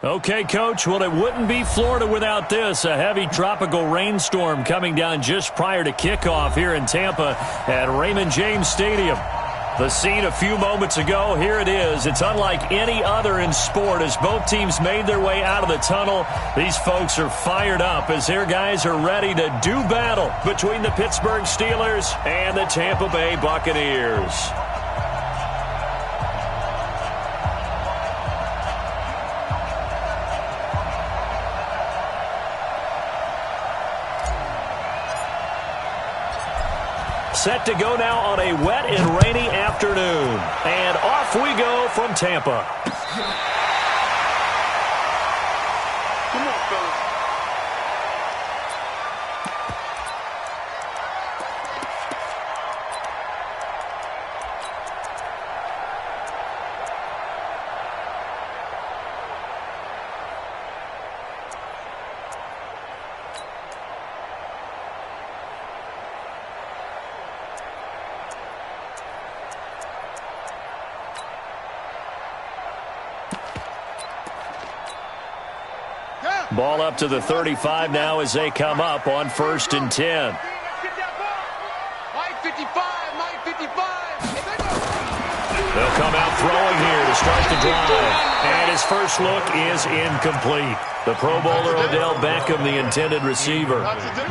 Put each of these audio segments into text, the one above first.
Okay, Coach, well, it wouldn't be Florida without this. A heavy tropical rainstorm coming down just prior to kickoff here in Tampa at Raymond James Stadium. The scene a few moments ago, here it is. It's unlike any other in sport as both teams made their way out of the tunnel. These folks are fired up as their guys are ready to do battle between the Pittsburgh Steelers and the Tampa Bay Buccaneers. Set to go now on a wet and rainy afternoon. And off we go from Tampa. Come on, fellas. Ball up to the 35 now as they come up on 1st and 10. They'll come out throwing here to start the drive. And his first look is incomplete. The Pro Bowler Odell Beckham, the intended receiver.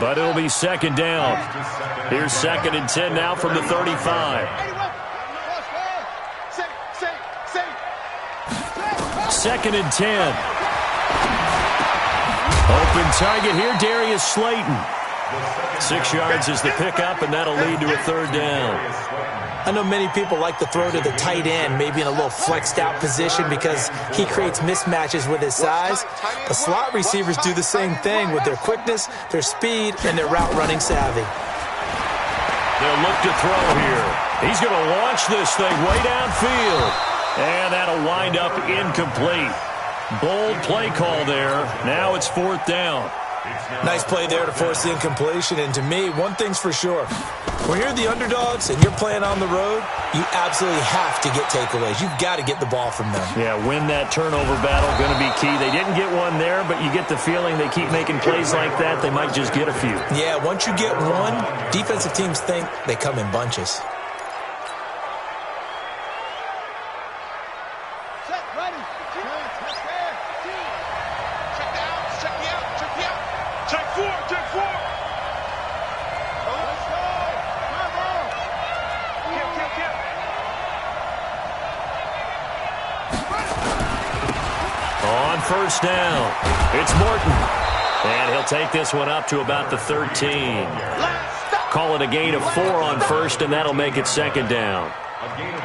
But it'll be 2nd down. Here's 2nd and 10 now from the 35. 2nd and 10. Open target here, Darius Slayton. 6 yards is the pickup, and that'll lead to a 3rd down. I know many people like to throw to the tight end, maybe in a little flexed out position because he creates mismatches with his size. The slot receivers do the same thing with their quickness, their speed, and their route running savvy. They'll look to throw here. He's going to launch this thing way downfield. And that'll wind up incomplete. Bold play call there. Now it's 4th down. Nice play there to force the incompletion. And to me, one thing's for sure. When you're the underdogs and you're playing on the road, you absolutely have to get takeaways. You've got to get the ball from them. Yeah, win that turnover battle, going to be key. They didn't get one there, but you get the feeling they keep making plays like that, they might just get a few. Yeah, once you get one, defensive teams think they come in bunches. On 1st down, it's Morton. And he'll take this one up to about the 13. Call it a gain of 4 on 1st, and that'll make it 2nd down.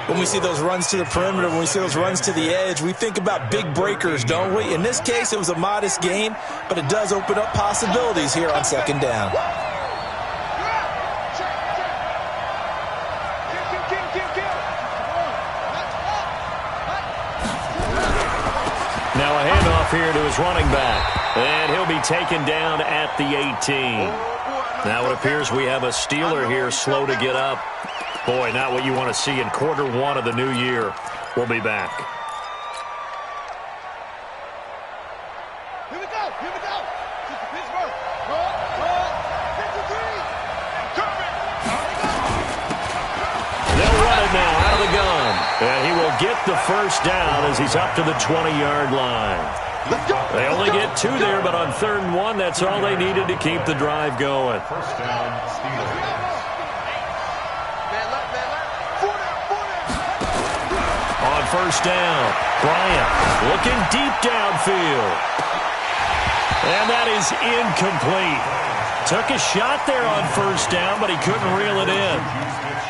When we see those runs to the perimeter, when we see those runs to the edge, we think about big breakers, don't we? In this case, it was a modest gain, but it does open up possibilities here on 2nd down. Now a handoff here to his running back. And he'll be taken down at the 18. Now it appears we have a Steeler here slow to get up. Boy, not what you want to see in Q1 of the new year. We'll be back. Here we go. Here we go. This is Pittsburgh. They'll run it now out of the gun. And he will get the 1st down as he's up to the 20-yard line. They only get 2 there, but on 3rd and 1, that's all they needed to keep the drive going. 1st down, Steelers. On 1st down, Bryant looking deep downfield. And that is incomplete. Took a shot there on 1st down, but he couldn't reel it in.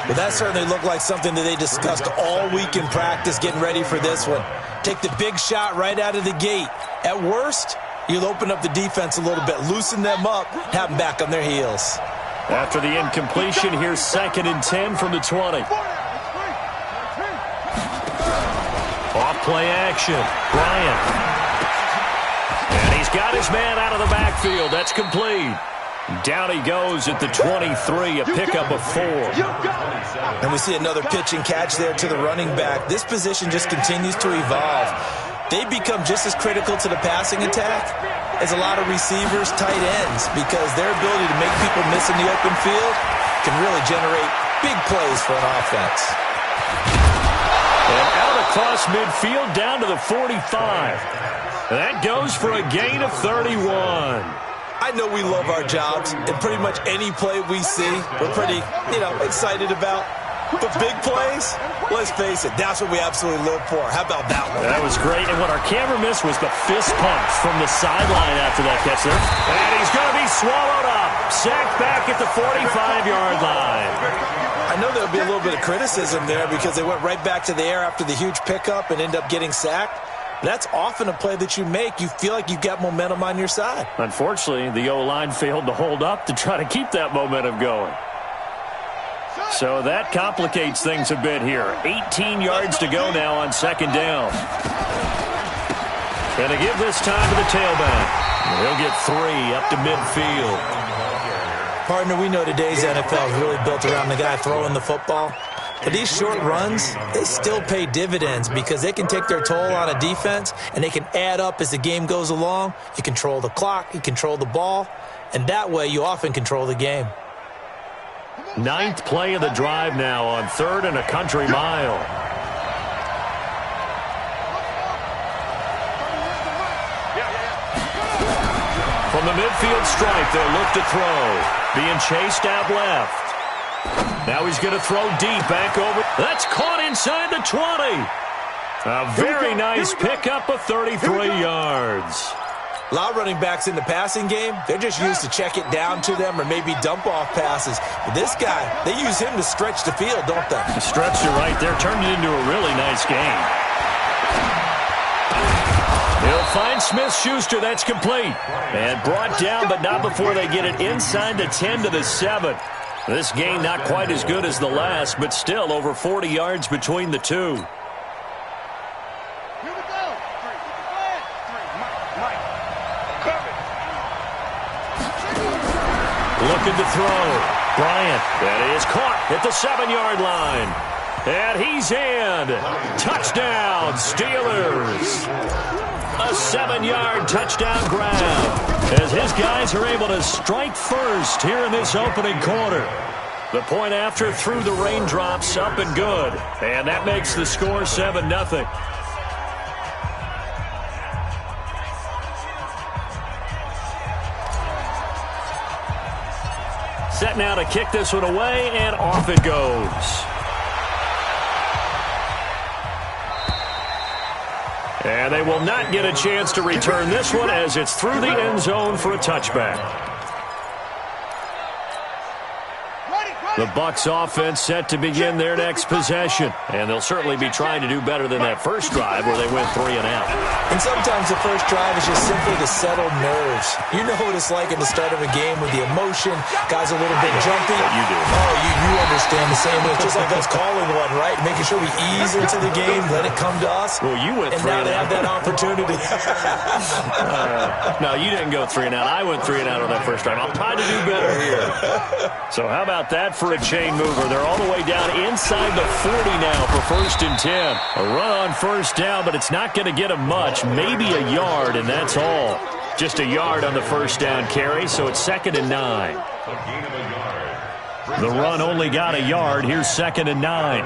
Well, that certainly looked like something that they discussed all week in practice getting ready for this one. Take the big shot right out of the gate. At worst, you'll open up the defense a little bit, loosen them up, have them back on their heels. After the incompletion, here's 2nd and 10 from the 20. Off play action, Bryant. And he's got his man out of the backfield. That's complete. Down he goes at the 23, a pickup of 4. And we see another pitch and catch there to the running back. This position just continues to evolve. they become just as critical to the passing attack as a lot of receivers, tight ends, because their ability to make people miss in the open field can really generate big plays for an offense. And out across midfield down to the 45. That goes for a gain of 31. I know we love our jobs, and pretty much any play we see, we're pretty, excited about. But big plays, let's face it, that's what we absolutely live for. How about that one? That was great, and what our camera missed was the fist pump from the sideline after that catch there. And he's going to be swallowed up. Sacked back at the 45-yard line. I know there'll be a little bit of criticism there because they went right back to the air after the huge pickup and end up getting sacked. That's often a play that you make. You feel like you've got momentum on your side. Unfortunately, the O-line failed to hold up to try to keep that momentum going. So that complicates things a bit here. 18 yards to go now on second down. Going to give this time to the tailback. He'll get 3 up to midfield. Partner, we know today's NFL is really built around the guy throwing the football. But these short runs, they still pay dividends because they can take their toll on a defense and they can add up as the game goes along. You control the clock, you control the ball, and that way you often control the game. 9th play of the drive now on 3rd and a country mile. From the midfield stripe, they'll look to throw. Being chased out left. Now he's going to throw deep back over. That's caught inside the 20. A very nice pickup of 33 yards. A lot of running backs in the passing game, they're just used to check it down to them or maybe dump-off passes. But this guy, they use him to stretch the field, don't they? Stretched it right there, turned it into a really nice game. He'll find Smith-Schuster. That's complete. And brought down, but not before they get it inside the 10 to the 7. This game not quite as good as the last, but still over 40 yards between the two. Looking to throw. Bryant. That is caught at the 7-yard line. And he's in. Touchdown, Steelers. A 7-yard touchdown grab as his guys are able to strike first here in this opening quarter. The point after through the raindrops up and good. And that makes the score 7-0. Set now to kick this one away, and off it goes. And they will not get a chance to return this one as it's through the end zone for a touchback. The Bucs offense set to begin their next possession. And they'll certainly be trying to do better than that first drive where they went 3 and out. And sometimes the first drive is just simply to settle nerves. You know what it's like at the start of a game with the emotion. Guys a little bit jumpy. You do. Oh, you understand the same way. It's just like us calling one, right? Making sure we ease into the game, let it come to us. Well, you went 3 and out. And now they have that opportunity. No, you didn't go 3 and out. I went 3 and out on that first drive. I'll try to do better here. So how about that for a chain mover? They're all the way down inside the 40 now for 1st and 10. A run on first down, but it's not going to get them much. Maybe a yard, and that's all. Just a yard on the first down carry, so it's 2nd and 9. The run only got a yard. Here's 2nd and 9.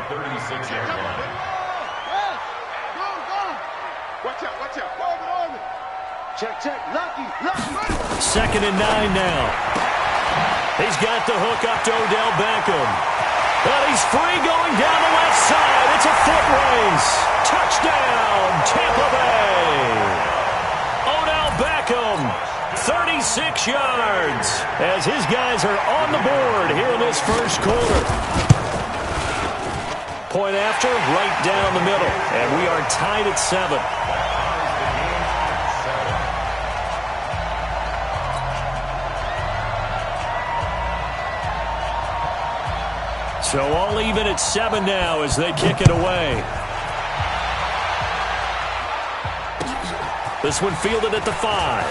Check. Lucky. 2nd and 9 now. He's got the hook up to Odell Beckham. And he's free going down the left side. It's a foot race. Touchdown, Tampa Bay. Odell Beckham, 36 yards, as his guys are on the board here in this first quarter. Point after, right down the middle. And we are tied at 7. So all even at 7 now as they kick it away. This one fielded at the 5.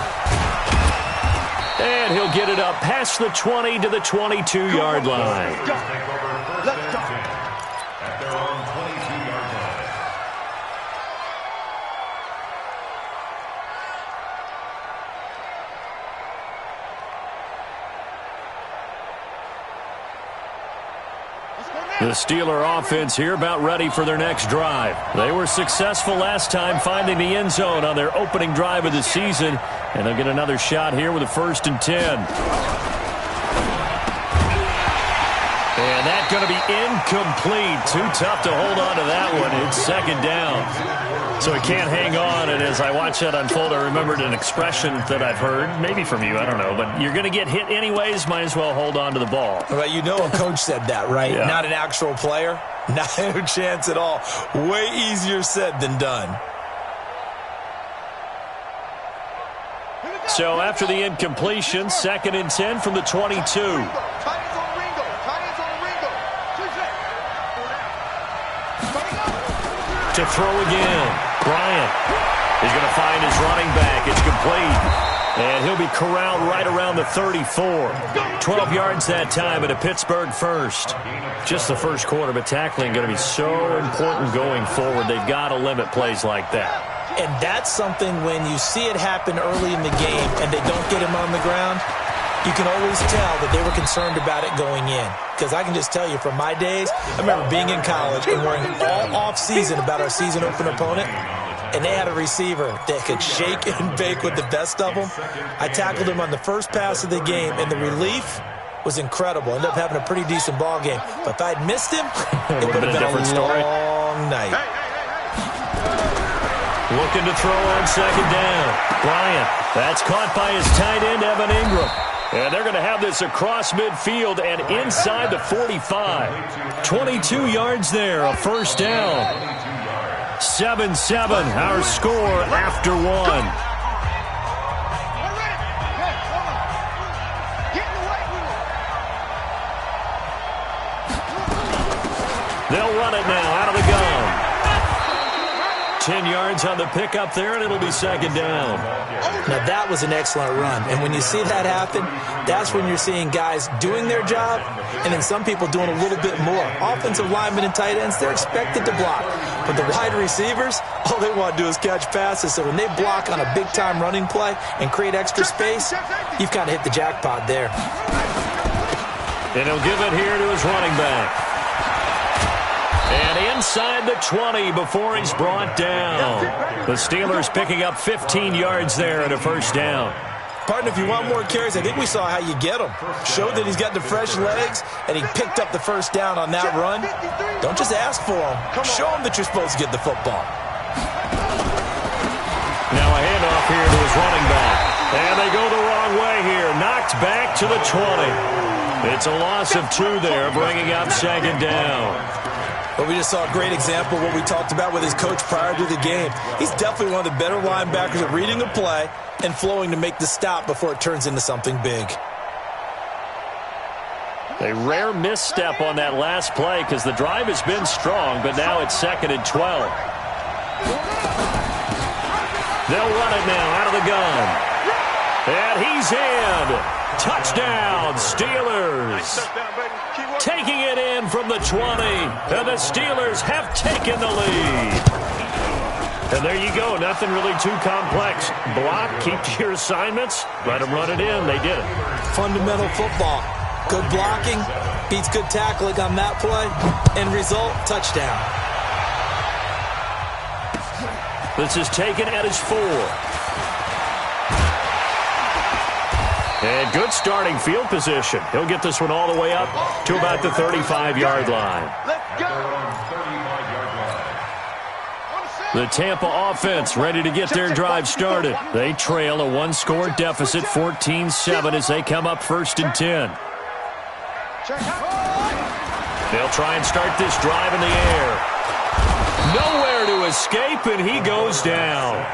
And he'll get it up past the 20 to the 22-yard line. The Steeler offense here about ready for their next drive. They were successful last time finding the end zone on their opening drive of the season, and they'll get another shot here with a 1st and 10. And that's going to be incomplete. Too tough to hold on to that one. It's 2nd down. So he can't hang on, and as I watch that unfold, I remembered an expression that I've heard, maybe from you, I don't know, but you're going to get hit anyways, might as well hold on to the ball. Well, you know a coach said that, right? Yeah. Not an actual player. Not a chance at all. Way easier said than done. So after the incompletion, 2nd and 10 from the 22. To throw again. Bryant is going to find his running back. It's complete. And he'll be corralled right around the 34. 12 yards that time and a Pittsburgh first. Just the first quarter, but tackling going to be so important going forward. They've got to limit plays like that. And that's something when you see it happen early in the game and they don't get him on the ground, you can always tell that they were concerned about it going in. Because I can just tell you from my days, I remember being in college and worrying all off-season about our season open opponent, and they had a receiver that could shake and bake with the best of them. I tackled him on the first pass of the game, and the relief was incredible. Ended up having a pretty decent ball game. But if I'd missed him, it would have been a different story. Long night. Looking to throw on 2nd down. Bryant, that's caught by his tight end, Evan Ingram. And they're going to have this across midfield and inside the 45. 22 yards there, a 1st down. 7-7, our score after 1. They'll run it now out of the gun. 10 yards on the pickup there, and it'll be 2nd down. Now, that was an excellent run. And when you see that happen, that's when you're seeing guys doing their job and then some people doing a little bit more. Offensive linemen and tight ends, they're expected to block. But the wide receivers, all they want to do is catch passes. So when they block on a big-time running play and create extra space, you've kind of hit the jackpot there. And he'll give it here to his running back. And inside the 20 before he's brought down. The Steelers picking up 15 yards there and a 1st down. Partner, if you want more carries, I think we saw how you get him. Showed that he's got the fresh legs, and he picked up the 1st down on that run. Don't just ask for him. Show him that you're supposed to get the football. Now a handoff here to his running back. And they go the wrong way here. Knocked back to the 20. It's a loss of 2 there, bringing up 2nd down. Well, we just saw a great example of what we talked about with his coach prior to the game. He's definitely one of the better linebackers at reading a play and flowing to make the stop before it turns into something big. A rare misstep on that last play because the drive has been strong, but now it's 2nd and 12. They'll run it now out of the gun. And he's in. Touchdown, Steelers. Taking it in from the 20. And the Steelers have taken the lead. And there you go. Nothing really too complex. Block, keep to your assignments, let them run it in. They did it. Fundamental football. Good blocking beats good tackling on that play. End result, touchdown. This is taken at his 4. And good starting field position. He'll get this one all the way up to about the 35-yard line. Let's go. The Tampa offense ready to get their drive started. They trail a 1-score deficit, 14-7, as they come up 1st and 10. They'll try and start this drive in the air. Nowhere to escape, and he goes down.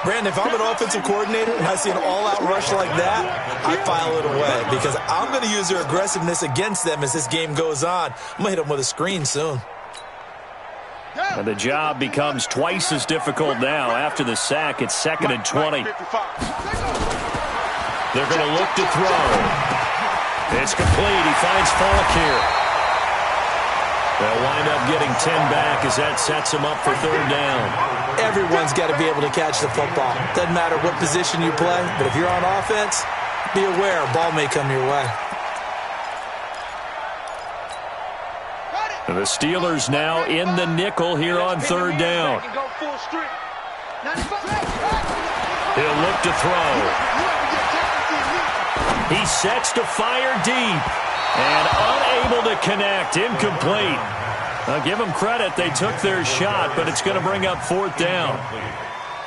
Brandon, if I'm an offensive coordinator and I see an all-out rush like that, I file it away because I'm going to use their aggressiveness against them as this game goes on. I'm going to hit them with a screen soon. And the job becomes twice as difficult now after the sack. It's 2nd and 20. They're going to look to throw. It's complete. He finds Falk here. They'll wind up getting 10 back as that sets him up for 3rd down. Everyone's got to be able to catch the football. Doesn't matter what position you play, but if you're on offense, be aware a ball may come your way. And the Steelers now in the nickel here on third down. He'll look to throw. He sets to fire deep. And unable to connect. Incomplete. I'll give them credit. They took their shot, but it's going to bring up fourth down.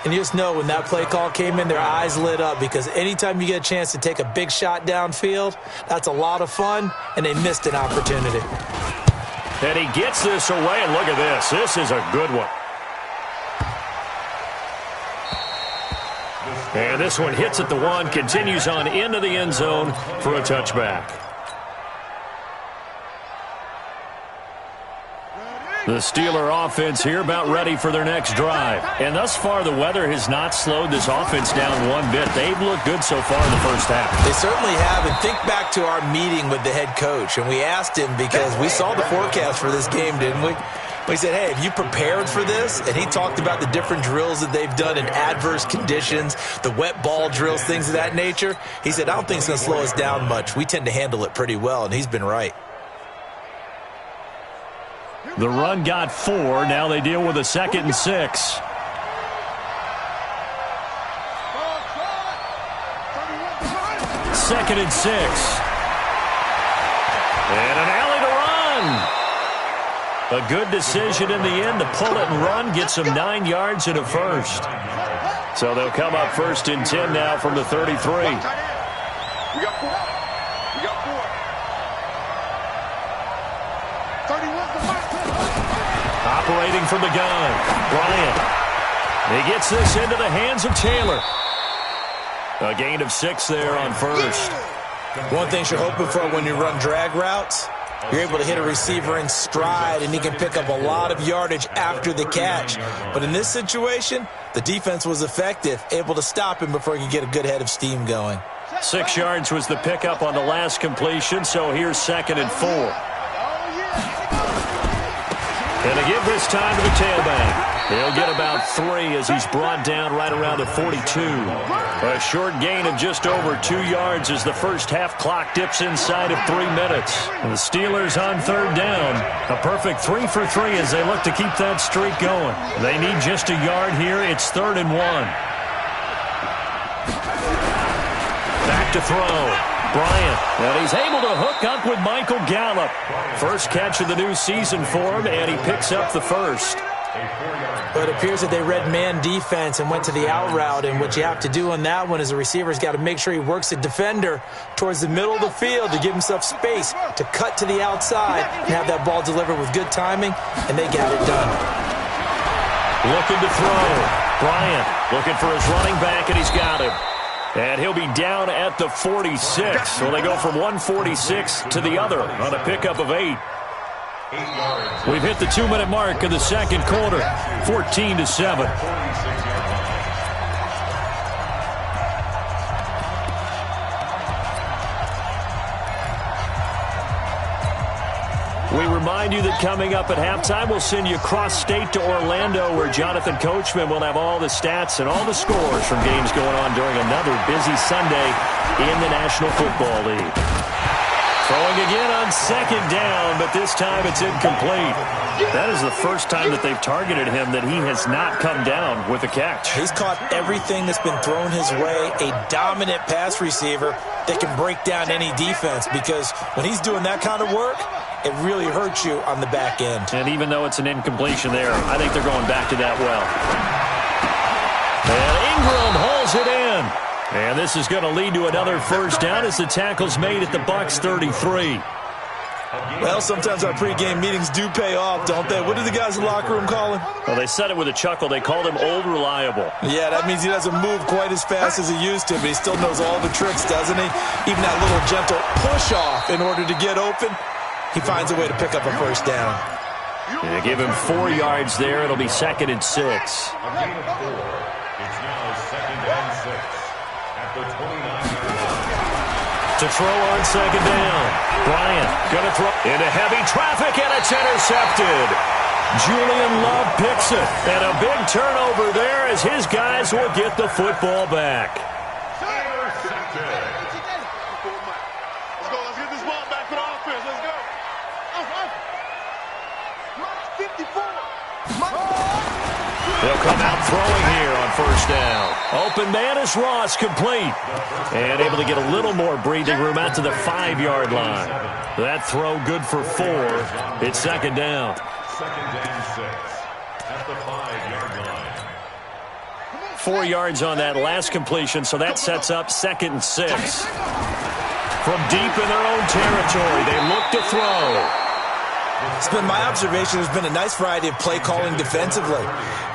And you just know when that play call came in, their eyes lit up because anytime you get a chance to take a big shot downfield, that's a lot of fun, and they missed an opportunity. And he gets this away, and look at this. This is a good one. And this one hits at the 1, continues on into the end zone for a touchback. The Steeler offense here about ready for their next drive. And thus far, the weather has not slowed this offense down one bit. They've looked good so far in the first half. They certainly have. And think back to our meeting with the head coach. And we asked him because we saw the forecast for this game, didn't we? We said, hey, have you prepared for this? And he talked about the different drills that they've done in adverse conditions, the wet ball drills, things of that nature. He said, I don't think it's going to slow us down much. We tend to handle it pretty well, and he's been right. The run got 4. Now they deal with a 2nd and 6. Second and 6. And an alley to run. A good decision in the end to pull it and run. Gets them 9 yards and a first. So they'll come up 1st and 10 now from the 33. We got 4. We got 4. 31. Operating from the gun, Bryant. He gets this into the hands of Taylor. A gain of 6 there on first. One thing you're hoping for when you run drag routes, you're able to hit a receiver in stride, and he can pick up a lot of yardage after the catch. But in this situation, the defense was effective, able to stop him before he could get a good head of steam going. 6 yards was the pickup on the last completion, so here's 2nd and 4. And to give this time to the tailback. He'll get about 3 as he's brought down right around the 42. A short gain of just over 2 yards as the first half clock dips inside of 3 minutes. And the Steelers on third down. A perfect 3 for 3 as they look to keep that streak going. They need just a yard here. It's 3rd and 1. Back to throw. Bryant, and he's able to hook up with Michael Gallup. First catch of the new season for him, and he picks up the first. But it appears that they read man defense and went to the out route, and what you have to do on that one is the receiver's got to make sure he works the defender towards the middle of the field to give himself space to cut to the outside and have that ball delivered with good timing, and they got it done. Looking to throw. Bryant looking for his running back, and he's got him. And he'll be down at the 46. So they go from 146 to the other on a pickup of 8. We've hit the 2-minute mark in the second quarter, 14-7. We remind you that coming up at halftime, we'll send you cross-state to Orlando, where Jonathan Coachman will have all the stats and all the scores from games going on during another busy Sunday in the National Football League. Throwing again on 2nd down, but this time it's incomplete. That is the first time that they've targeted him that he has not come down with a catch. He's caught everything that's been thrown his way, a dominant pass receiver that can break down any defense, because when he's doing that kind of work, it really hurts you on the back end. And even though it's an incompletion there, I think they're going back to that well. And Ingram hauls it in. And this is going to lead to another first down as the tackle's made at the Bucs 33. Well, sometimes our pregame meetings do pay off, don't they? What did the guys in the locker room call him? Well, they said it with a chuckle. They called him Old Reliable. Yeah, that means he doesn't move quite as fast as he used to, but he still knows all the tricks, doesn't he? Even that little gentle push-off in order to get open, he finds a way to pick up a first down. Yeah, give him 4 yards there. It'll be 2nd and 6. A gain of 4. It's now 2nd and 6 at the 29-yard. To throw on 2nd down. Bryant going to throw into heavy traffic, and it's intercepted. Julian Love picks it. And a big turnover there as his guys will get the football back. Let's go. Let's get this ball back to the offense. Let's go. He'll come out throwing here on first down. Open man is Ross, complete. And able to get a little more breathing room out to the 5-yard line. That throw good for 4. It's second down. Second and 6 at the 5-yard line. 4 yards on that last completion, so that sets up second and 6. From deep in their own territory, they look to throw. It's been my observation there's been a nice variety of play calling defensively.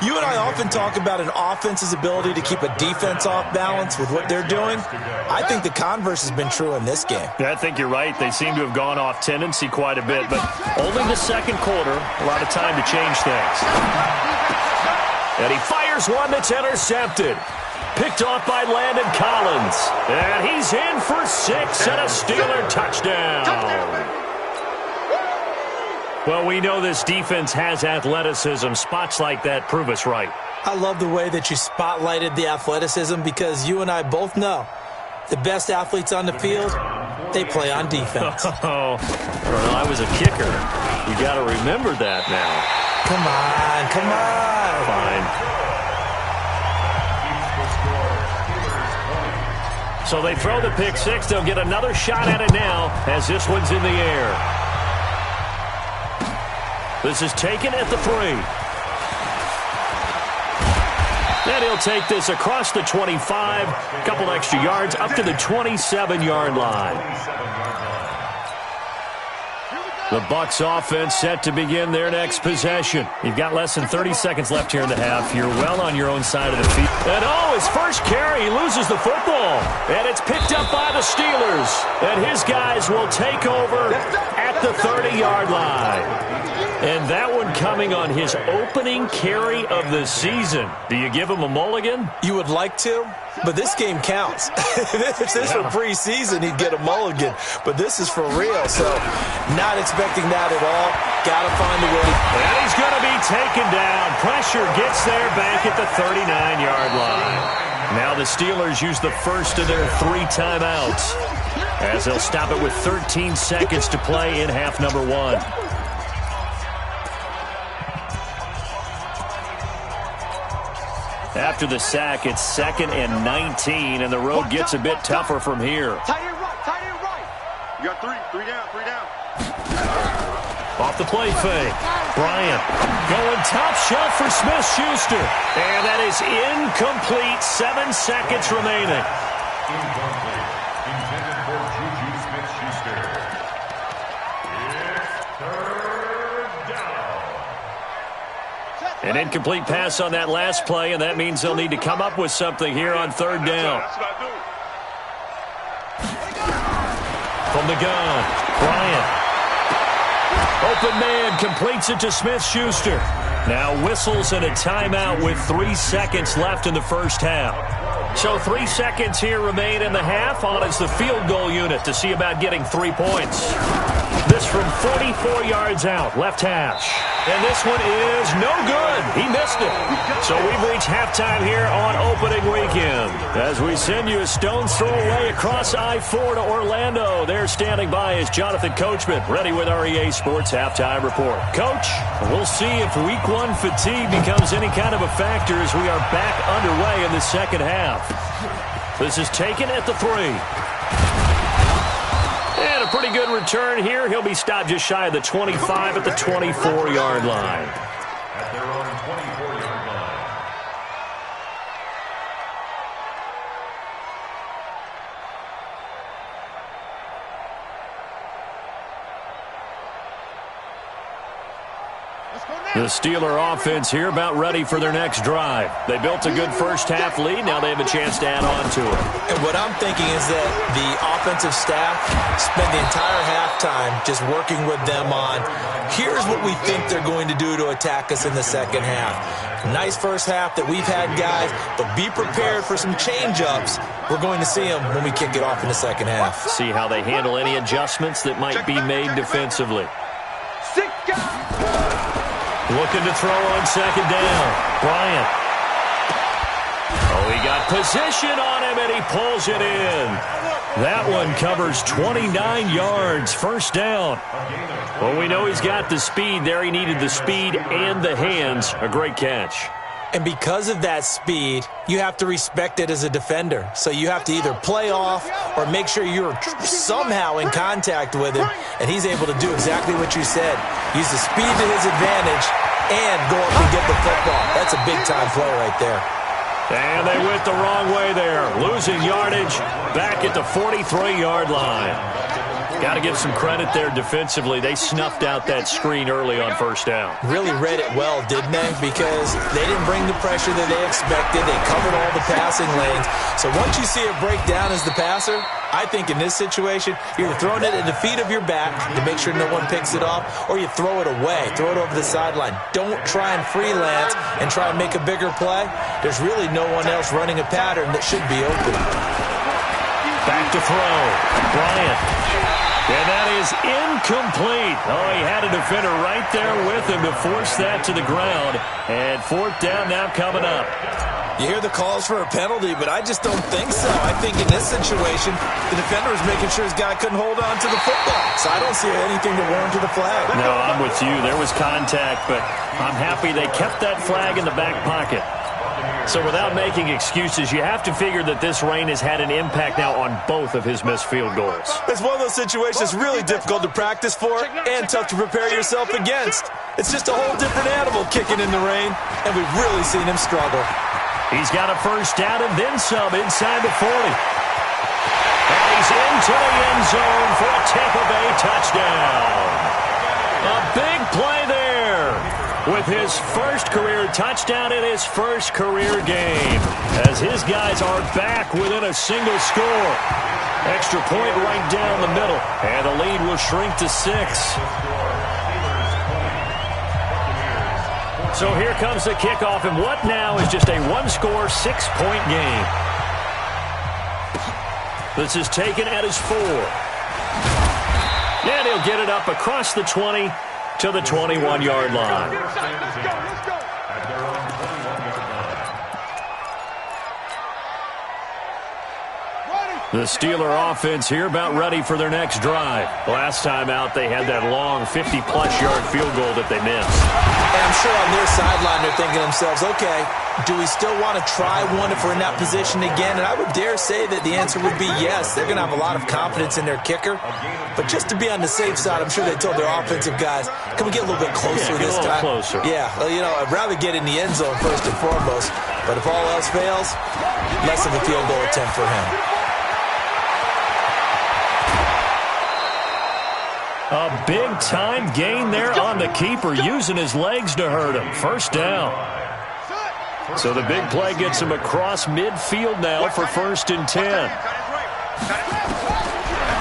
You and I often talk about an offense's ability to keep a defense off balance with what they're doing. I think the converse has been true in this game. Yeah, I think you're right. They seem to have gone off tendency quite a bit, but only the second quarter, a lot of time to change things. And he fires one that's intercepted. Picked off by Landon Collins. And he's in for 6 and a Steeler touchdown. Well, we know this defense has athleticism. Spots like that prove us right. I love the way that you spotlighted the athleticism because you and I both know the best athletes on the field, they play on defense. Oh, well, I was a kicker. You got to remember that now. Come on, come on. Fine. So they throw the pick 6. They'll get another shot at it now as this one's in the air. This is taken at the 3. And he'll take this across the 25, a couple extra yards, up to the 27-yard line. The Bucs offense set to begin their next possession. You've got less than 30 seconds left here in the half. You're well on your own side of the field. And his first carry, he loses the football. And it's picked up by the Steelers. And his guys will take over at the 30-yard line. And that one coming on his opening carry of the season. Do you give him a mulligan? You would like to, but this game counts. If this were preseason, he'd get a mulligan. But this is for real, so not expecting that at all. Got to find a way. And he's going to be taken down. Pressure gets there back at the 39-yard line. Now the Steelers use the first of their 3 timeouts as they'll stop it with 13 seconds to play in half number 1. After the sack, it's 2nd and 19, and the road gets a bit tougher from here. Tight end right. You got 3 down. Off the play fake. Bryant going top shelf for Smith-Schuster. And that is incomplete. 7 seconds remaining. Incomplete. Intended for Juju Smith-Schuster. It's 3rd down. An incomplete pass on that last play, and that means they'll need to come up with something here on 3rd down. From the gun, Bryant. Open man completes it to Smith-Schuster. Now whistles and a timeout with 3 seconds left in the first half. So 3 seconds here remain in the half. On is the field goal unit to see about getting 3 points. This from 44 yards out, left hash. And this one is no good. He missed it. So we've reached halftime here on opening weekend. As we send you a stone's throw away across I-4 to Orlando. There standing by is Jonathan Coachman, ready with our EA Sports Halftime Report. Coach, we'll see if Week 1 fatigue becomes any kind of a factor as we are back underway in the second half. This is taken at the 3. And a pretty good return here. He'll be stopped just shy of the 25 at the 24-yard line. At their own 24-yard line. The Steeler offense here about ready for their next drive. They built a good first-half lead. Now they have a chance to add on to it. And what I'm thinking is that the offensive staff spent the entire halftime just working with them on, here's what we think they're going to do to attack us in the second half. Nice first half that we've had, guys, but be prepared for some change-ups. We're going to see them when we kick it off in the second half. See how they handle any adjustments that might be made defensively. Looking to throw on second down. Bryant. Oh, he got position on him, and he pulls it in. That one covers 29 yards. First down. Well, we know he's got the speed there. He needed the speed and the hands. A great catch. And because of that speed, you have to respect it as a defender. So you have to either play off or make sure you're somehow in contact with him, and he's able to do exactly what you said. Use the speed to his advantage and go up and get the football. That's a big-time play right there. And they went the wrong way there, losing yardage back at the 43-yard line. Got to give some credit there defensively. They snuffed out that screen early on first down. Really read it well, didn't they? Because they didn't bring the pressure that they expected. They covered all the passing lanes. So once you see it break down as the passer, I think in this situation, you're throwing it at the feet of your back to make sure no one picks it off, or you throw it away, throw it over the sideline. Don't try and freelance and try and make a bigger play. There's really no one else running a pattern that should be open. Back to throw. Bryant. And that is incomplete. Oh, he had a defender right there with him to force that to the ground. And fourth down now coming up. You hear the calls for a penalty, but I just don't think so. I think in this situation, the defender was making sure his guy couldn't hold on to the football. So I don't see anything to warrant to the flag. No, I'm with you. There was contact, but I'm happy they kept that flag in the back pocket. So without making excuses, you have to figure that this rain has had an impact now on both of his missed field goals. It's one of those situations really difficult to practice for and tough to prepare yourself against. It's just a whole different animal kicking in the rain, and we've really seen him struggle. He's got a first down and then some inside the 40. And he's into the end zone for a Tampa Bay touchdown. A big play there with his first career touchdown in his first career game, as his guys are back within a single score. Extra point right down the middle, and the lead will shrink to 6. So here comes the kickoff, and what now is just a one-score, 6-point game. This is taken at his 4. And he'll get it up across the 20 to the 21-yard line. Let's go. The Steeler offense here about ready for their next drive. Last time out, they had that long 50-plus yard field goal that they missed. And I'm sure on their sideline they're thinking to themselves, okay, do we still want to try one if we're in that position again? And I would dare say that the answer would be yes. They're going to have a lot of confidence in their kicker. But just to be on the safe side, I'm sure they told their offensive guys, can we get a little bit closer this time? Closer. Yeah, well, you know, I'd rather get in the end zone first and foremost. But if all else fails, less of a field goal attempt for him. A big-time gain there on the keeper, using his legs to hurt him. First down. So the big play gets him across midfield now for 1st and 10.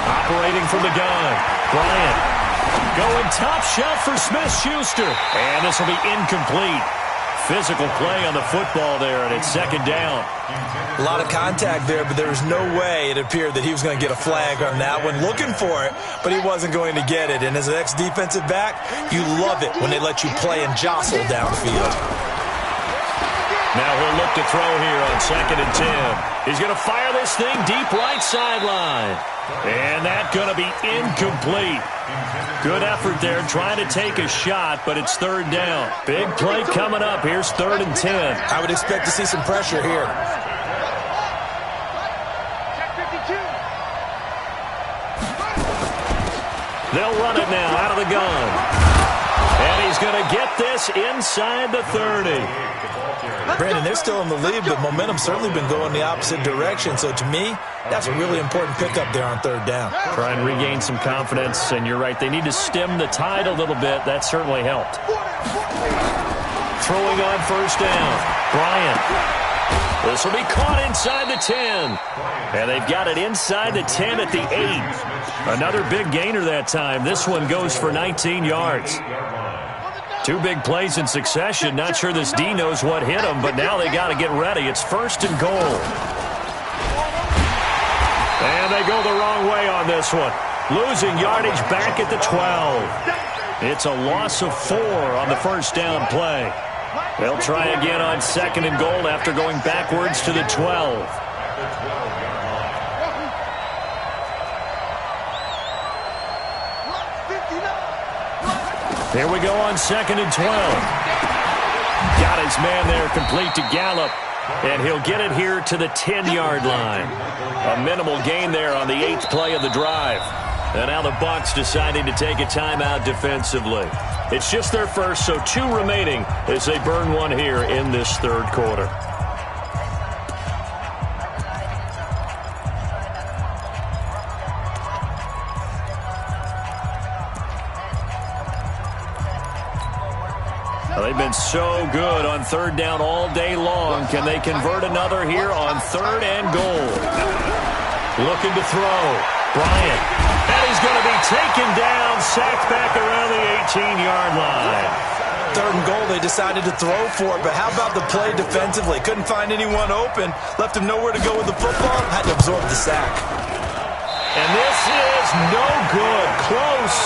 Operating from the gun, Bryant. Going top shelf for Smith-Schuster. And this will be incomplete. Physical play on the football there, and it's 2nd down. A lot of contact there, but there was no way it appeared that he was going to get a flag on that one. Looking for it, but he wasn't going to get it. And as an ex-defensive back, you love it when they let you play and jostle downfield. Now he'll look to throw here on 2nd and 10. He's going to fire this thing deep right sideline. And that's going to be incomplete. Good effort there trying to take a shot, but it's 3rd down. Big play coming up. Here's 3rd and 10. I would expect to see some pressure here. They'll run it now out of the gun. And he's going to get this inside the 30. Brandon, they're still in the lead, but momentum's certainly been going the opposite direction. So to me, that's a really important pickup there on 3rd down. Try and regain some confidence, and you're right. They need to stem the tide a little bit. That certainly helped. Throwing on 1st down. Bryant. This will be caught inside the 10. And they've got it inside the 10 at the 8. Another big gainer that time. This one goes for 19 yards. 2 big plays in succession. Not sure this D knows what hit him, but now they got to get ready. It's 1st and goal. And they go the wrong way on this one. Losing yardage back at the 12. It's a loss of 4 on the 1st down play. They'll try again on 2nd and goal after going backwards to the 12. Here we go on 2nd and 12. Got his man there complete to Gallup. And he'll get it here to the 10-yard line. A minimal gain there on the 8th play of the drive. And now the Bucs deciding to take a timeout defensively. It's just their first, so 2 remaining as they burn one here in this third quarter. Well, they've been so good on third down all day long. Can they convert another here on 3rd and goal? Looking to throw. Bryant. And he's going to be taken down, sacked back around the 18-yard line. 3rd and goal, they decided to throw for it, but how about the play defensively? Couldn't find anyone open, left him nowhere to go with the football, had to absorb the sack. And this is no good. Close,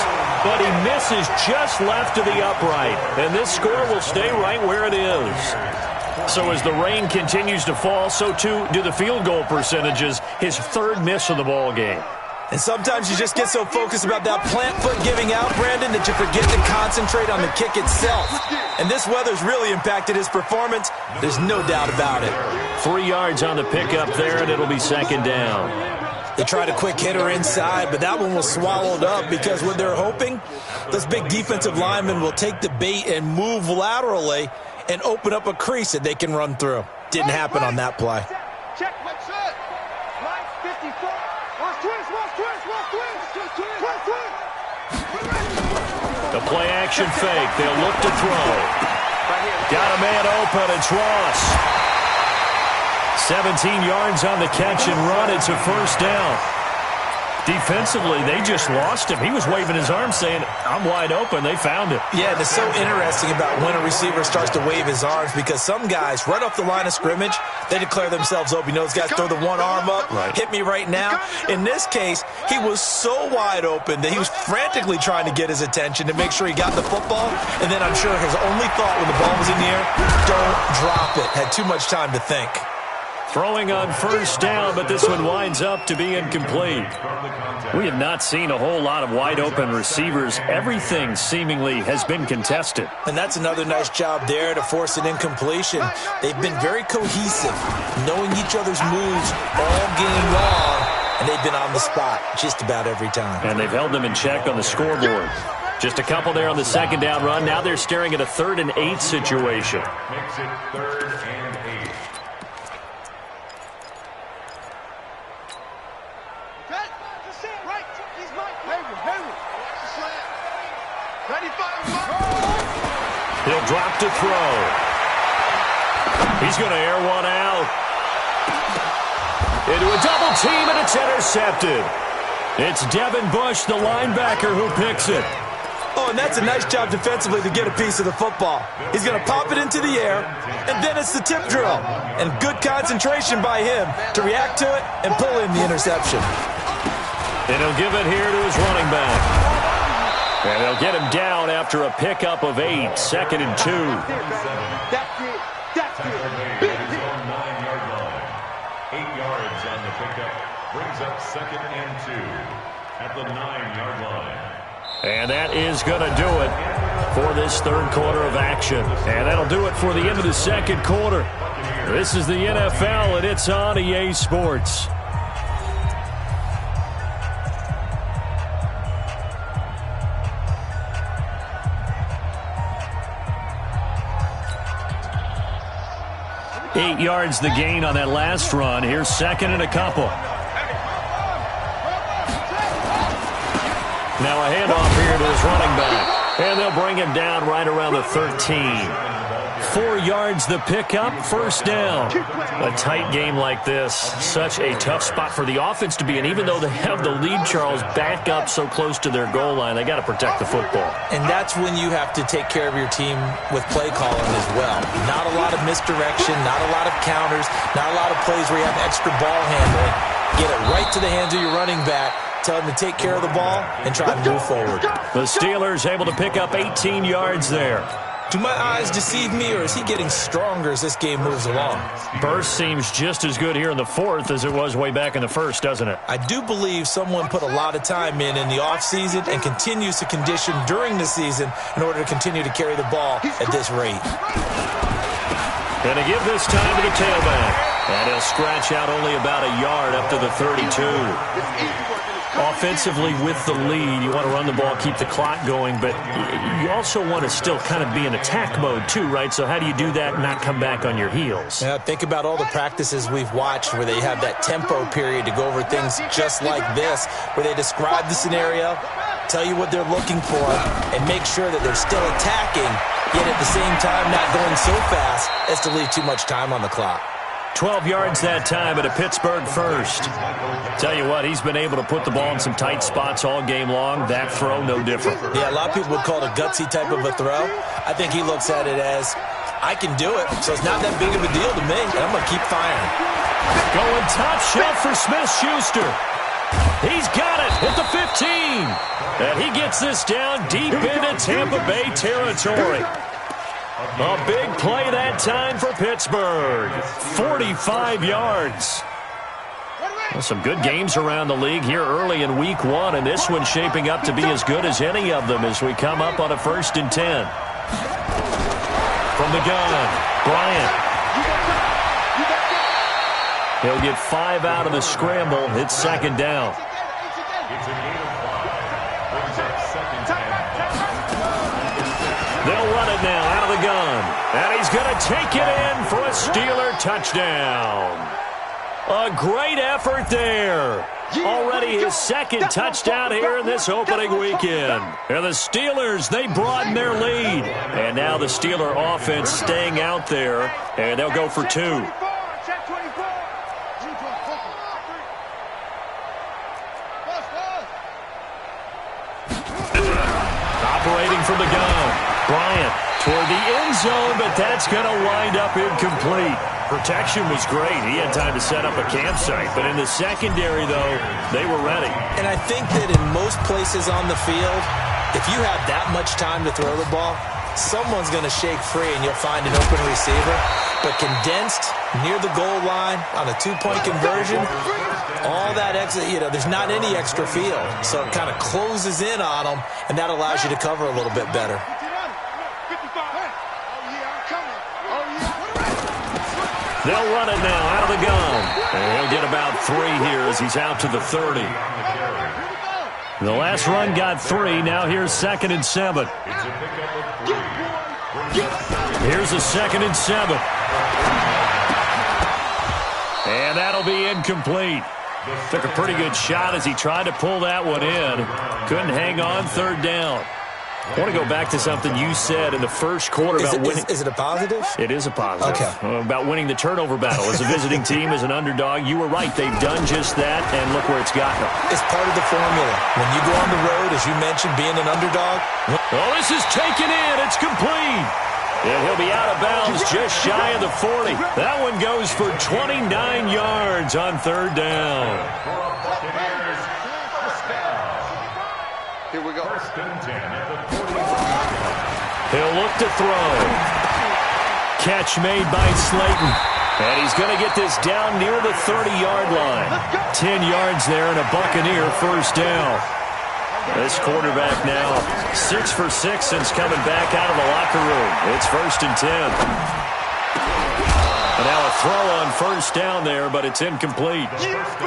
but he misses just left of the upright. And this score will stay right where it is. So as the rain continues to fall, so too do the field goal percentages. His 3rd miss of the ball game. And sometimes you just get so focused about that plant foot giving out, Brandon, that you forget to concentrate on the kick itself. And this weather's really impacted his performance. There's no doubt about it. 3 yards on the pickup there, and it'll be 2nd down. They tried a quick hitter inside, but that one was swallowed up because what they're hoping, those big defensive linemen will take the bait and move laterally and open up a crease that they can run through. Didn't happen on that play. Check. Line 54. The play action fake. They'll look to throw. Got a man open. It's Ross. 17 yards on the catch and run. It's a 1st down. Defensively, they just lost him. He was waving his arms saying, I'm wide open. They found it. Yeah, and it's so interesting about when a receiver starts to wave his arms because some guys, right off the line of scrimmage, they declare themselves open. You know, those guys throw the one arm up, hit me right now. In this case, he was so wide open that he was frantically trying to get his attention to make sure he got the football. And then I'm sure his only thought when the ball was in the air, don't drop it. Had too much time to think. Throwing on 1st down, but this one winds up to be incomplete. We have not seen a whole lot of wide-open receivers. Everything seemingly has been contested. And that's another nice job there to force an incompletion. They've been very cohesive, knowing each other's moves all game long, and they've been on the spot just about every time. And they've held them in check on the scoreboard. Just a couple there on the 2nd down run. Now they're staring at a 3rd and 8 situation. Makes it 3rd and 8. He'll drop to throw. He's going to air one out. Into a double team, and it's intercepted. It's Devin Bush, the linebacker, who picks it. Oh, and that's a nice job defensively to get a piece of the football. He's going to pop it into the air, and then it's the tip drill. And good concentration by him to react to it and pull in the interception. And he'll give it here to his running back. And they'll get him down after a pickup of 8, 2nd and 2. That's it. 9-yard line. 8 yards on the pickup. Brings up 2nd and 2 at the 9-yard line. And that is going to do it for this 3rd quarter of action. And that'll do it for the end of the 2nd quarter. This is the NFL, and it's on EA Sports. Eight yards the gain on that last run. Here's 2nd and a couple. Now a handoff here to his running back. And they'll bring him down right around the 13. 4 yards the pickup, 1st down. A tight game like this, such a tough spot for the offense to be in. Even though they have the lead, Charles, back up so close to their goal line, they got to protect the football. And that's when you have to take care of your team with play calling as well. Not a lot of misdirection, not a lot of counters, not a lot of plays where you have extra ball handling. Get it right to the hands of your running back. Tell him to take care of the ball and try to move forward. The Steelers able to pick up 18 yards there. Do my eyes deceive me, or is he getting stronger as this game moves along? Burst seems just as good here in the 4th as it was way back in the 1st, doesn't it? I do believe someone put a lot of time in the offseason and continues to condition during the season in order to continue to carry the ball at this rate. Going to give this time to the tailback. And he'll scratch out only about a yard up to the 32. Offensively with the lead, you want to run the ball, keep the clock going, but you also want to still kind of be in attack mode too, right? So how do you do that and not come back on your heels? Yeah, think about all the practices we've watched where they have that tempo period to go over things just like this, where they describe the scenario, tell you what they're looking for, and make sure that they're still attacking, yet at the same time not going so fast as to leave too much time on the clock. 12 yards that time at a Pittsburgh first. Tell you what, he's been able to put the ball in some tight spots all game long. That throw, no different. Yeah, a lot of people would call it a gutsy type of a throw. I think he looks at it as, I can do it, so it's not that big of a deal to me, and I'm going to keep firing. Going top shelf for Smith-Schuster. He's got it at the 15. And he gets this down deep into Tampa Bay territory. A big play that time for Pittsburgh. 45 yards. Well, some good games around the league here early in week one, and this one's shaping up to be as good as any of them as we come up on a 1st and 10. From the gun, Bryant. He'll get 5 out of the scramble. It's 2nd down. It's a gain of 5. Brings up 2nd and 10. They'll run it now out of the gun. And he's going to take it in for a Steeler touchdown. A great effort there. Already his 2nd touchdown here in this opening weekend. And the Steelers, they broaden their lead. And now the Steeler offense staying out there. And they'll go for 2. Operating from the gun. Bryant toward the end zone, but that's going to wind up incomplete. Protection was great. He had time to set up a campsite. But in the secondary, though, they were ready. And I think that in most places on the field, if you have that much time to throw the ball, someone's going to shake free and you'll find an open receiver. But condensed near the goal line on a 2-point conversion, all that extra, there's not any extra field. So it kind of closes in on them, and that allows you to cover a little bit better. They'll run it now out of the gun. And he'll get about 3 here as he's out to the 30. The last run got 3. Now here's 2nd and 7. Here's a 2nd and 7. And that'll be incomplete. Took a pretty good shot as he tried to pull that one in. Couldn't hang on 3rd down. I want to go back to something you said in the first quarter about winning. Is it a positive? It is a positive. Okay. About winning the turnover battle as a visiting team, as an underdog. You were right. They've done just that, and look where it's gotten them. It's part of the formula. When you go on the road, as you mentioned, being an underdog. Oh, this is taken in. It's complete. And he'll be out of bounds just shy of the 40. That one goes for 29 yards on 3rd down. Here we go. 1st and 10 at the 40. He'll look to throw. Catch made by Slayton. And he's going to get this down near the 30-yard line. 10 yards there and a Buccaneer 1st down. This quarterback now 6 for 6 since coming back out of the locker room. It's 1st and 10. And now a throw on 1st down there, but it's incomplete.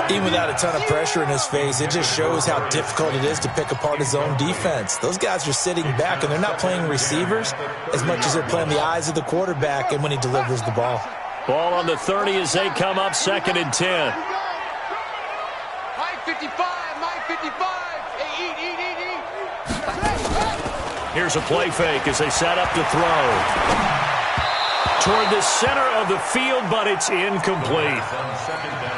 Even without a ton of pressure in his face, it just shows how difficult it is to pick apart his own defense. Those guys are sitting back, and they're not playing receivers as much as they're playing the eyes of the quarterback and when he delivers the ball. Ball on the 30 as they come up 2nd and 10. Mike 55, Mike 55. Hey, eat. Here's a play fake as they set up to throw. Toward the center of the field, but it's incomplete.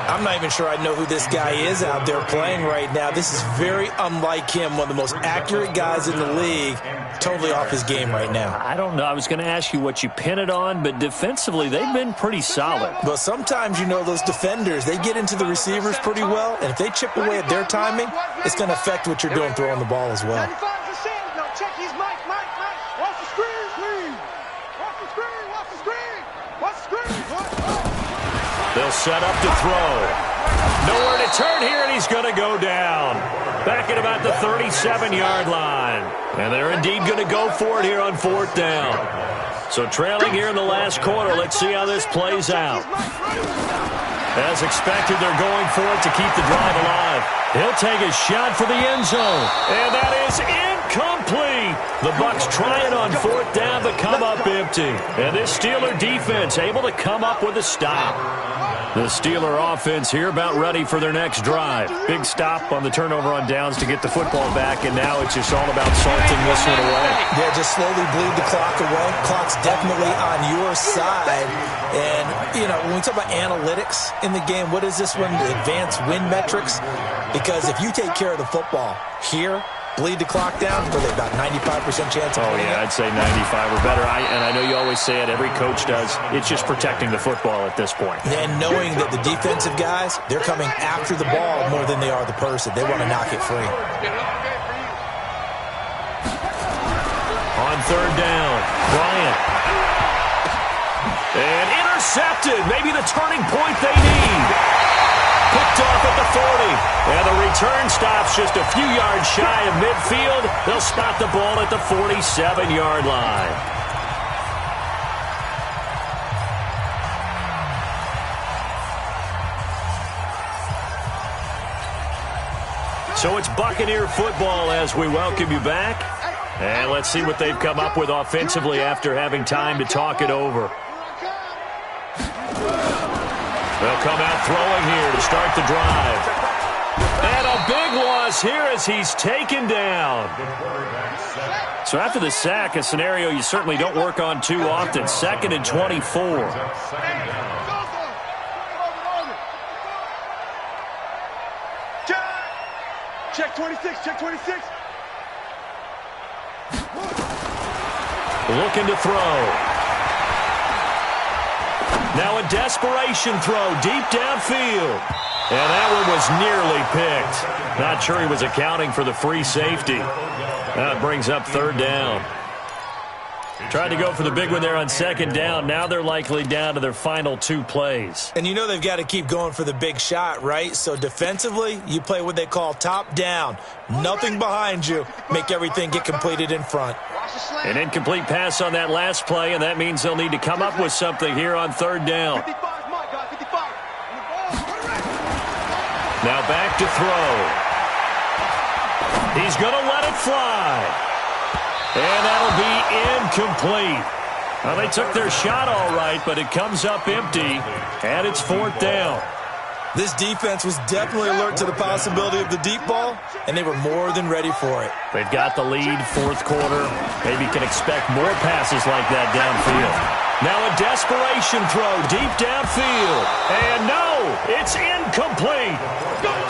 I'm not even sure I know who this guy is out there playing right now. This is very unlike him, one of the most accurate guys in the league, totally off his game right now. I don't know. I was going to ask you what you pin it on, but defensively, they've been pretty solid. But sometimes, those defenders, they get into the receivers pretty well, and if they chip away at their timing, it's going to affect what you're doing throwing the ball as well. Check his Mike. Watch the screen, please. Watch the screen. They'll set up to throw. Nowhere to turn here, and he's going to go down. Back at about the 37-yard line. And they're indeed going to go for it here on 4th down. So trailing here in the last quarter. Let's see how this plays out. As expected, they're going for it to keep the drive alive. He'll take a shot for the end zone. And that is incomplete. The Bucs trying on fourth down but come up empty. And this Steeler defense able to come up with a stop. The Steeler offense here about ready for their next drive. Big stop on the turnover on downs to get the football back, and now it's just all about salting this one away. Yeah, just slowly bleed the clock away. Clock's definitely on your side. And, you know, when we talk about analytics in the game, what is this one? The advanced win metrics? Because if you take care of the football here, bleed the clock down, for about 95% chance of winning. I'd say 95 or better. And I know you always say it, every coach does. It's just protecting the football at this point. And knowing that the defensive guys, they're coming after the ball more than they are the person. They want to knock it free. On third down, Bryant. And intercepted. Maybe the turning point they need. Picked off at the 40. And the return stops just a few yards shy of midfield. They'll spot the ball at the 47-yard line. So it's Buccaneer football as we welcome you back. And let's see what they've come up with offensively after having time to talk it over. They'll come out throwing here to start the drive. And a big loss here as he's taken down. So after the sack, a scenario you certainly don't work on too often. 2nd and 24. Check 26, check 26. Looking to throw. Now a desperation throw deep downfield. And that one was nearly picked. Not sure he was accounting for the free safety. That brings up third down. Tried to go for the big one there on second down. Now they're likely down to their final 2 plays. And you know they've got to keep going for the big shot, right? So defensively, you play what they call top down. Nothing behind you. Make everything get completed in front. An incomplete pass on that last play, and that means they'll need to come up with something here on third down. Now back to throw. He's going to let it fly. And that'll be incomplete. Well, they took their shot all right, but it comes up empty, and it's fourth down. This defense was definitely alert to the possibility of the deep ball, and they were more than ready for it. They've got the lead, fourth quarter. Maybe can expect more passes like that downfield. Now a desperation throw deep downfield. And no, it's incomplete.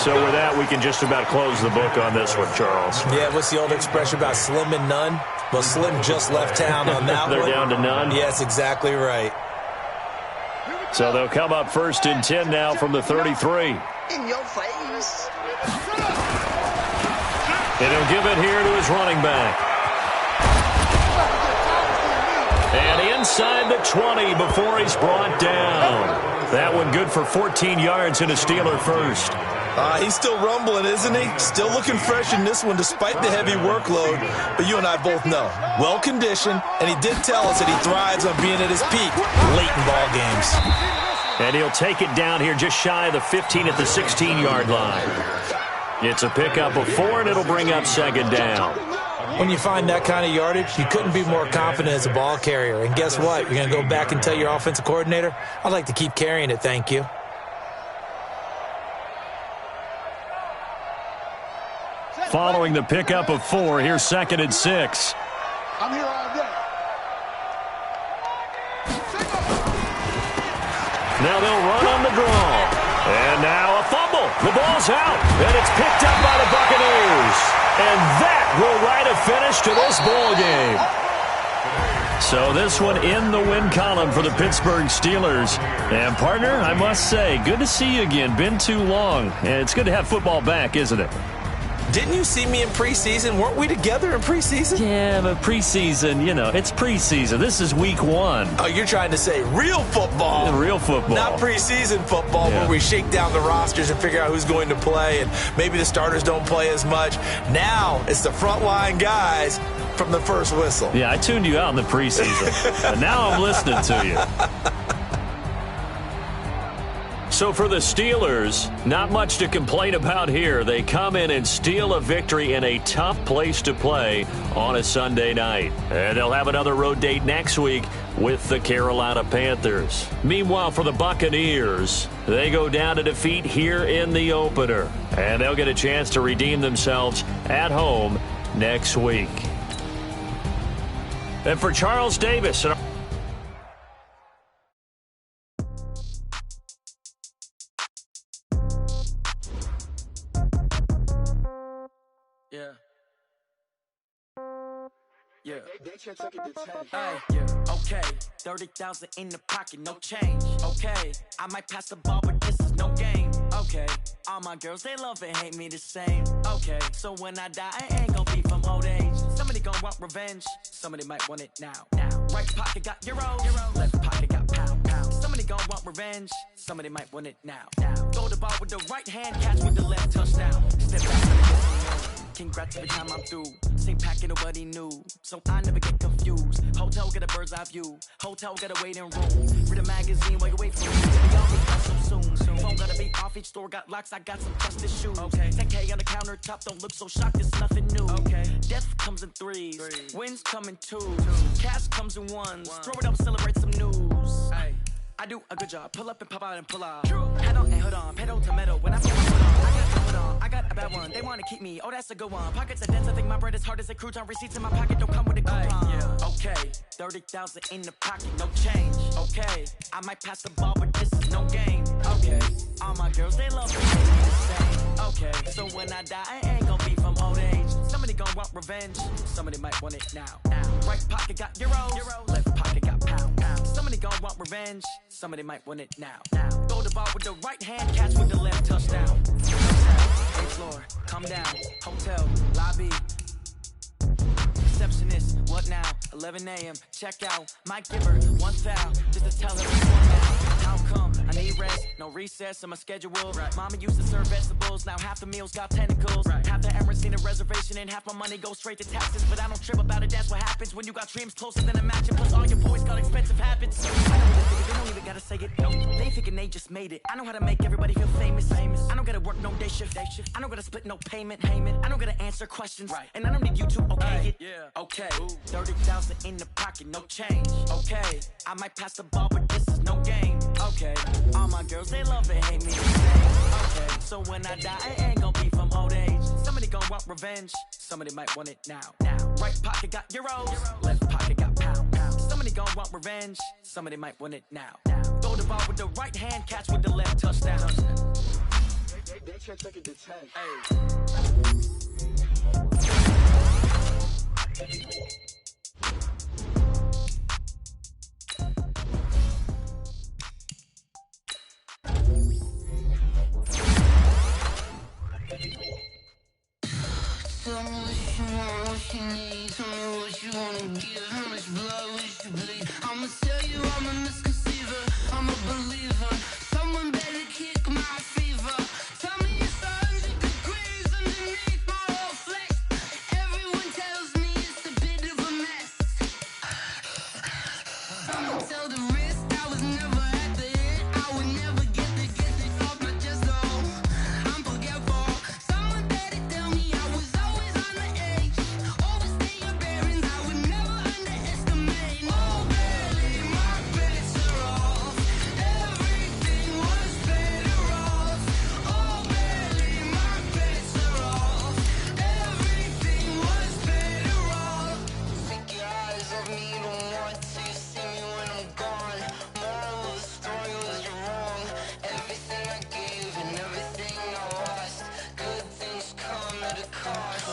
So with that, we can just about close the book on this one, Charles. Yeah, what's the old expression about slim and none? Well, Slim just left town on that They're one. They're down to none? Yes, exactly right. So they'll come up 1st and 10 now from the 33. In your face. And he'll give it here to his running back. And inside the 20 before he's brought down. That one good for 14 yards and a Steeler first. He's still rumbling, isn't he? Still looking fresh in this one despite the heavy workload. But you and I both know, well-conditioned, and he did tell us that he thrives on being at his peak late in ball games. And he'll take it down here just shy of the 15 at the 16-yard line. It's a pickup of 4, and it'll bring up second down. When you find that kind of yardage, you couldn't be more confident as a ball carrier. And guess what? You're going to go back and tell your offensive coordinator, I'd like to keep carrying it, thank you. Following the pickup of 4, here's 2nd and 6. I'm here all day. Now they'll run on the draw. And now a fumble. The ball's out. And it's picked up by the Buccaneers. And that will write a finish to this ball game. So this one in the win column for the Pittsburgh Steelers. And partner, I must say, good to see you again. Been too long. And it's good to have football back, isn't it? Didn't you see me in preseason? Weren't we together in preseason? Yeah, but preseason, you know, it's preseason. This is week 1. Oh, you're trying to say real football. Real football. Not preseason football where we shake down the rosters and figure out who's going to play, and maybe the starters don't play as much. Now it's the frontline guys from the first whistle. Yeah, I tuned you out in the preseason, but now I'm listening to you. So for the Steelers, not much to complain about here. They come in and steal a victory in a tough place to play on a Sunday night. And they'll have another road date next week with the Carolina Panthers. Meanwhile, for the Buccaneers, they go down to defeat here in the opener. And they'll get a chance to redeem themselves at home next week. And for Charles Davis... Yeah. Hey, yeah. Okay. 30,000 in the pocket, no change. Okay. I might pass the ball, but this is no game. Okay. All my girls, they love and hate me the same. Okay. So when I die, I ain't gonna be from old age. Somebody gonna want revenge. Somebody might want it now. Right pocket got euros. Left pocket got pound. Somebody gonna want revenge. Somebody might want it now. Throw the ball with the right hand, catch with the left, touchdown. Step back. Congrats every time I'm through. Same packet, nobody knew. So I never get confused. Hotel get a bird's eye view. Hotel get a waiting room. Read a magazine while you wait for me. Baby, I'll be back so soon. Phone gotta be off, each store got locks. I got some trusted shoes. Okay. 10K on the countertop, don't look so shocked, it's nothing new. Okay. Death comes in threes. Wins come in twos. Cash comes in ones. Throw it up, celebrate some news. Hey. I do a good job. Pull up and pop out and pull out. Head on and hood on. Pedal to metal. When I put my foot on, I got the foot on. I got a bad one. They want to keep me. Oh, that's a good one. Pockets are dense. I think my bread is hard as a crouton. Receipts in my pocket don't come with a coupon. Yeah. Okay. 30,000 in the pocket. No change. Okay. I might pass the ball, but this is no game. Okay. All my girls, they love me. They the same. Okay. So when I die, I ain't gonna be from old age. Somebody gonna want revenge. Somebody might want it now. Right pocket got euros. Left pocket got pound. Somebody gonna want revenge. Somebody might want it now. Throw the ball with the right hand, catch with the left, touchdown. Eighth floor, come down. Hotel, lobby. Receptionist, what now? 11 a.m. Check out. Might give her one foul just to tell her it's one now. How come? I need rest, no recess in my schedule. Right. Mama used to serve vegetables, now half the meals got tentacles. Right. Half the Emirates need a reservation and half my money goes straight to taxes. But I don't trip about it, that's what happens when you got dreams closer than a match. And plus all your boys got expensive habits. I know what they figure, they don't even gotta say it. No, they thinking they just made it. I know how to make everybody feel famous. I don't gotta work no day shift. I don't gotta split no payment. I don't gotta answer questions. Right. And I don't need you to okay it. Yeah. Okay. 30,000 in the pocket, no change. Okay. I might pass the ball, but this is no game. Okay. All my girls, they love and hate me the same. Okay. So when I die, I ain't gonna be from old age. Somebody gonna want revenge. Somebody might want it now. Right pocket got euros. Left pocket got pound. Somebody gonna want revenge. Somebody might want it now. Throw the ball with the right hand, catch with the left, touchdown. They check it to 10. Tell me what you want, what you need. Tell me what you wanna give. How much blood would you bleed? I'ma tell you I'm a misconceiver. I'm a believer. Someone better kick my fever. Tell me it's 100 degrees underneath my whole flesh. Everyone tells me it's a bit of a mess. I'ma tell the risk I was never at the end. I would never get it off my chest. Oh, I'm forgetful. Someone better tell me I was always on the edge. Overstay your bearings, I would never underestimate. Oh, barely, my bets are off. Everything was better off. Oh, barely, my bets are off. Everything was better off. Take your eyes off me, don't want to see me when I'm gone. Moral of the story was you're wrong. Everything I gave and everything I lost. Good things come at a cost.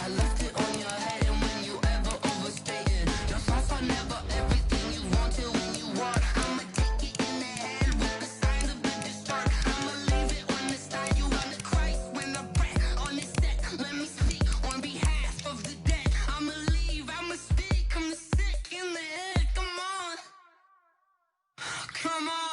I left it on your head, and when you ever overstated, your thoughts are never everything you wanted when you want. I'ma take it in the head with the signs of a distort. I'ma leave it on the side. You on the Christ when I breath on this set. Let me speak on behalf of the dead. I'ma leave, I'ma speak. I'm the sick in the head. Come on. Come on.